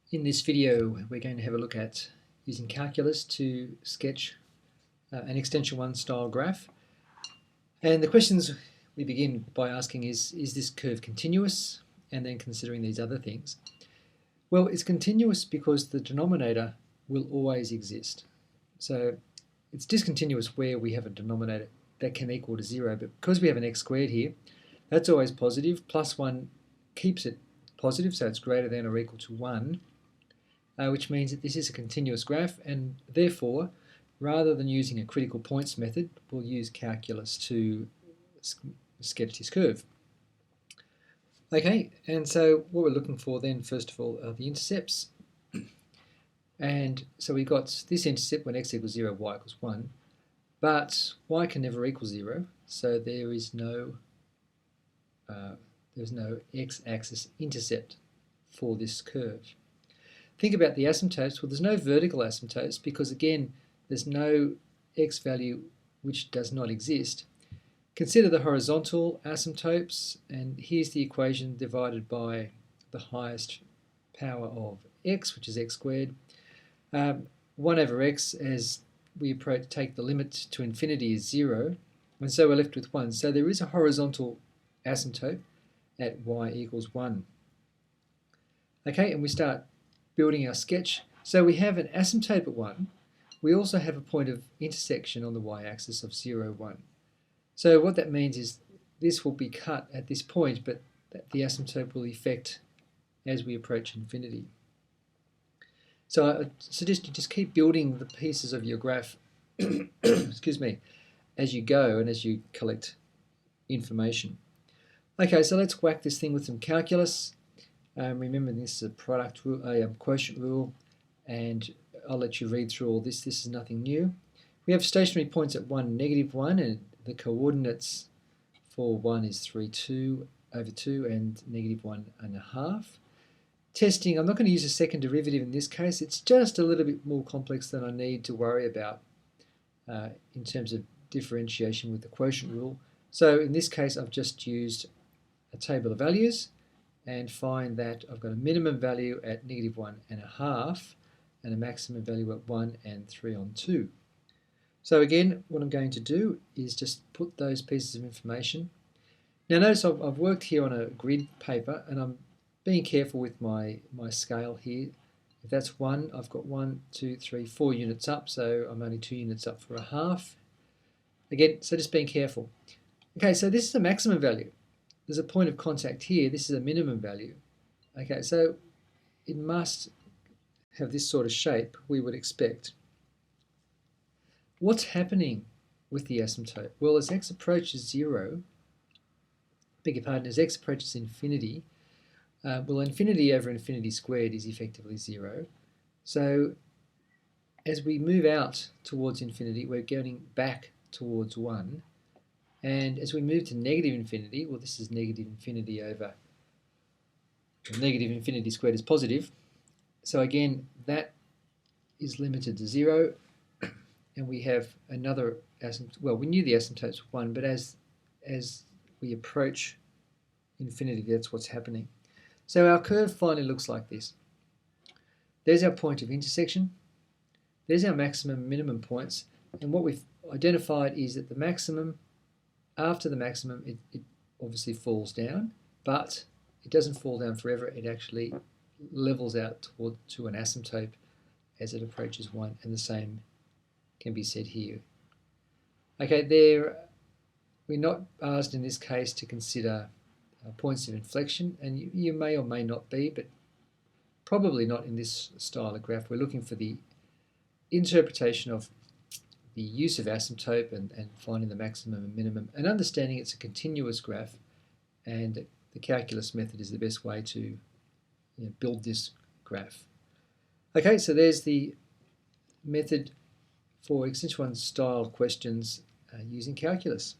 In this video, we're going to have a look at using calculus to sketch an extension 1 style graph. And the questions we begin by asking is this curve continuous? And then considering these other things. Well, it's continuous because the denominator will always exist. So it's discontinuous where we have a denominator that can equal to 0, but because we have an x squared here, that's always positive. Plus 1 keeps it positive, so it's greater than or equal to 1. Which means that this is a continuous graph, and therefore, rather than using a critical points method, we'll use calculus to sketch this curve. Okay, and so what we're looking for then, first of all, are the intercepts. And so we've got this intercept when x equals 0, y equals 1, but y can never equal 0, so there's no x-axis intercept for this curve. Think about the asymptotes. Well, there's no vertical asymptotes because, again, there's no x value which does not exist. Consider the horizontal asymptotes, and here's the equation divided by the highest power of x, which is x squared. 1 over x, as we take the limit to infinity, is 0, and so we're left with 1. So there is a horizontal asymptote at y equals 1. Okay, and we start building our sketch. So we have an asymptote at 1. We also have a point of intersection on the y-axis of 0, 1. So what that means is this will be cut at this point, but the asymptote will effect as we approach infinity. So I suggest you just keep building the pieces of your graph excuse me, as you go and as you collect information. Okay, so let's whack this thing with some calculus. Remember, this is a product rule, a quotient rule, and I'll let you read through all this. This is nothing new. We have stationary points at 1, -1, and the coordinates for 1 is 3, 2 over 2 and -1.5. Testing, I'm not going to use a second derivative in this case. It's just a little bit more complex than I need to worry about in terms of differentiation with the quotient rule. So in this case, I've just used a table of values and find that I've got a minimum value at -1.5 and a maximum value at 1 and 3 on 2. So again, what I'm going to do is just put those pieces of information. Now notice I've worked here on a grid paper, and I'm being careful with my scale here. If that's 1, I've got 1, 2, 3, 4 units up, so I'm only 2 units up for a half. Again, so just being careful. Okay, so this is a maximum value. There's a point of contact here. This is a minimum value. Okay, so it must have this sort of shape we would expect. What's happening with the asymptote? Well, as x approaches 0, beg your pardon, as x approaches infinity, well, infinity over infinity squared is effectively 0. So as we move out towards infinity, we're going back towards 1. And as we move to negative infinity, well, this is negative infinity over negative infinity squared is positive. So again, that is limited to 0. And we have another asymptote. Well, we knew the asymptote's 1, but as we approach infinity, that's what's happening. So our curve finally looks like this. There's our point of intersection. There's our maximum and minimum points. And what we've identified is that the maximum, after the maximum, it obviously falls down, but it doesn't fall down forever. It actually levels out to an asymptote as it approaches 1, and the same can be said here. Okay, we're not asked in this case to consider points of inflection, and you may or may not be, but probably not in this style of graph. We're looking for the interpretation of the use of asymptote and finding the maximum and minimum, and understanding it's a continuous graph, and the calculus method is the best way to build this graph. Okay, so there's the method for extension 1 style questions using calculus.